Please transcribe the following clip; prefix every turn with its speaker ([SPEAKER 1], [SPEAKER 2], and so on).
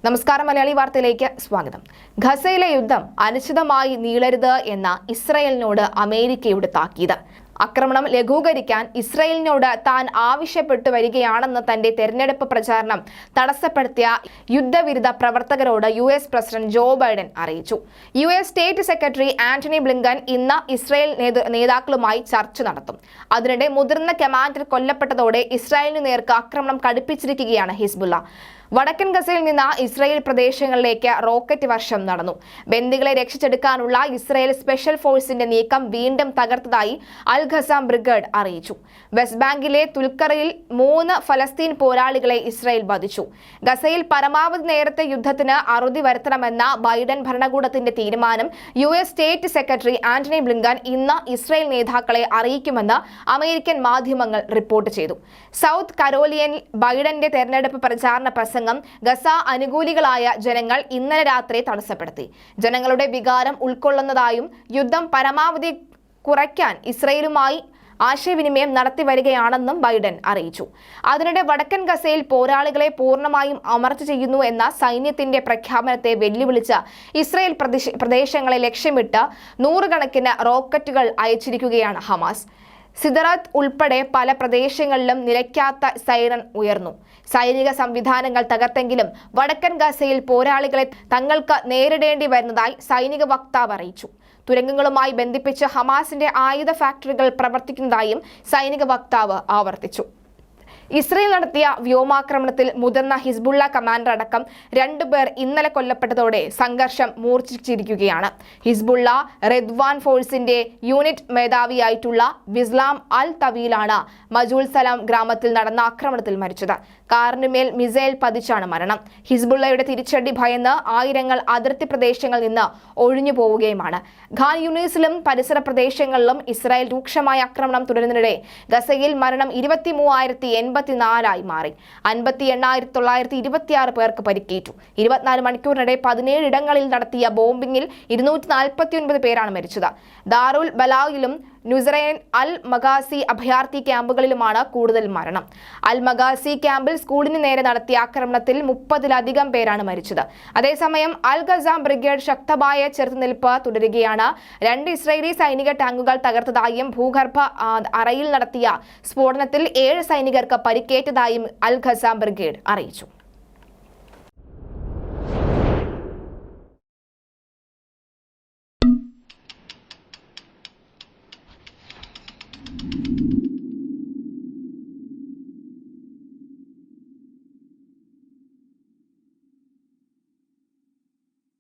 [SPEAKER 1] നമസ്കാരം, മലയാളി വാർത്തയിലേക്ക് സ്വാഗതം. ഗസയിലെ യുദ്ധം അനിശ്ചിതമായി നീളരുത് എന്ന ഇസ്രായേലിനോട് അമേരിക്കയുടെ താക്കീത്. ആക്രമണം ലഘൂകരിക്കാൻ ഇസ്രായേലിനോട് താൻ ആവശ്യപ്പെട്ടു വരികയാണെന്ന് തന്റെ തെരഞ്ഞെടുപ്പ് പ്രചാരണം തടസ്സപ്പെടുത്തിയ യുദ്ധവിരുദ്ധ പ്രവർത്തകരോട് US പ്രസിഡന്റ് ജോ ബൈഡൻ അറിയിച്ചു. US state secretary Antony Blinken ഇന്ന് ഇസ്രായേൽ നേതാക്കളുമായി ചർച്ച നടത്തും. അതിനിടെ മുതിർന്ന കമാൻഡർ കൊല്ലപ്പെട്ടതോടെ ഇസ്രായേലിന് നേർക്ക് ആക്രമണം കടുപ്പിച്ചിരിക്കുകയാണ് ഹിസ്ബുള്ള. വടക്കൻ ഗസയിൽ നിന്ന് ഇസ്രായേൽ പ്രദേശങ്ങളിലേക്ക് റോക്കറ്റ് വർഷം നടന്നു. ബന്ദികളെ രക്ഷിച്ചെടുക്കാനുള്ള ഇസ്രായേൽ സ്പെഷ്യൽ ഫോഴ്സിന്റെ നീക്കം വീണ്ടും തകർത്തതായി അൽ ഖസാം ബ്രിഗേഡ് അറിയിച്ചു. വെസ്റ്റ് ബാങ്കിലെ തുൽക്കറയിൽ 3 ഫലസ്തീൻ പോരാളികളെ ഇസ്രായേൽ വധിച്ചു. ഗസയിൽ പരമാവധി നേരത്തെ യുദ്ധത്തിന് അറുതി വരുത്തണമെന്ന ബൈഡൻ ഭരണകൂടത്തിന്റെ തീരുമാനം US state secretary Antony Blinken ഇന്ന് ഇസ്രായേൽ നേതാക്കളെ അറിയിക്കുമെന്ന് അമേരിക്കൻ മാധ്യമങ്ങൾ റിപ്പോർട്ട് ചെയ്തു. സൗത്ത് കരോലിയനിൽ ബൈഡന്റെ തെരഞ്ഞെടുപ്പ് പ്രചാരണ ഗസ അനുകൂലികളായ ജനങ്ങൾ ഇന്നലെ രാത്രി തടസ്സപ്പെടുത്തി. ജനങ്ങളുടെ വികാരം ഉൾക്കൊള്ളുന്നതായും യുദ്ധം പരമാവധി കുറയ്ക്കാൻ ഇസ്രായേലുമായി ആശയവിനിമയം നടത്തി വരികയാണെന്നും ബൈഡൻ അറിയിച്ചു. അതിനിടെ വടക്കൻ ഗസയിൽ പോരാളികളെ പൂർണ്ണമായും അമർച്ച ചെയ്യുന്നു എന്ന സൈന്യത്തിന്റെ പ്രഖ്യാപനത്തെ വെല്ലുവിളിച്ച ഇസ്രായേൽ പ്രദേശങ്ങളെ ലക്ഷ്യമിട്ട് 100 കണക്കിന് റോക്കറ്റുകൾ അയച്ചിരിക്കുകയാണ് ഹമാസ്. സിദറാത്ത് ഉൾപ്പെടെ പല പ്രദേശങ്ങളിലും നിലയ്ക്കാത്ത സൈറൻ ഉയർന്നു. സൈനിക സംവിധാനങ്ങൾ തകർത്തെങ്കിലും വടക്കൻ ഗസയിൽ പോരാളികളെ തങ്ങൾക്ക് നേരിടേണ്ടി വരുന്നതായി സൈനിക വക്താവ് അറിയിച്ചു. തുരങ്കങ്ങളുമായി ബന്ധിപ്പിച്ച് ഹമാസിന്റെ ആയുധ ഫാക്ടറികൾ പ്രവർത്തിക്കുന്നതായും സൈനിക വക്താവ് ആവർത്തിച്ചു. ഇസ്രായേൽ നടത്തിയ വ്യോമാക്രമണത്തിൽ മുതിർന്ന ഹിസ്ബുള്ള കമാൻഡർ അടക്കം 2 പേർ ഇന്നലെ കൊല്ലപ്പെട്ടതോടെ സംഘർഷം മൂർച്ഛിച്ചിരിക്കുകയാണ്. ഹിസ്ബുള്ള റെദ്വാൻ ഫോഴ്സിന്റെ യൂണിറ്റ് മേധാവിയായിട്ടുള്ള വിസ്ലാം അൽ തവീലാണ് മജൂൽ സലാം ഗ്രാമത്തിൽ നടന്ന ആക്രമണത്തിൽ മരിച്ചത്. കാറിനുമേൽ മിസൈൽ പതിച്ചാണ് മരണം. ഹിസ്ബുള്ളയുടെ തിരിച്ചടി ഭയന്ന് ആയിരങ്ങൾ അതിർത്തി പ്രദേശങ്ങളിൽ നിന്ന് ഒഴിഞ്ഞു പോവുകയുമാണ്. ഖാൻ യൂണിസിലും പരിസര പ്രദേശങ്ങളിലും ഇസ്രായേൽ രൂക്ഷമായ ആക്രമണം തുടരുന്നതിനിടെ ഗസയിൽ മരണം 23,084 മാറി. 58,926 പേർക്ക് പരിക്കേറ്റു. 24 മണിക്കൂറിനിടെ 17 ഇടങ്ങളിൽ നടത്തിയ ബോംബിംഗിൽ 249 പേരാണ് മരിച്ചത്. ദാറുൽ ബലായിലും നുസറൈൻ അൽ മഗാസി അഭയാർത്ഥി ക്യാമ്പുകളിലുമാണ് കൂടുതൽ മരണം. അൽ മഗാസി ക്യാമ്പിൽ സ്കൂളിന് നേരെ നടത്തിയ ആക്രമണത്തിൽ 30-ലധികം പേരാണ് മരിച്ചത്. അതേസമയം അൽ ഖസാം ബ്രിഗേഡ് ശക്തമായ ചെറുത്തുനിൽപ്പ് തുടരുകയാണ്. 2 ഇസ്രായേലി സൈനിക ടാങ്കുകൾ തകർത്തതായും ഭൂഗർഭ അറയിൽ നടത്തിയ സ്ഫോടനത്തിൽ 7 സൈനികർക്ക് പരിക്കേറ്റതായും അൽ ഖസാം ബ്രിഗേഡ് അറിയിച്ചു.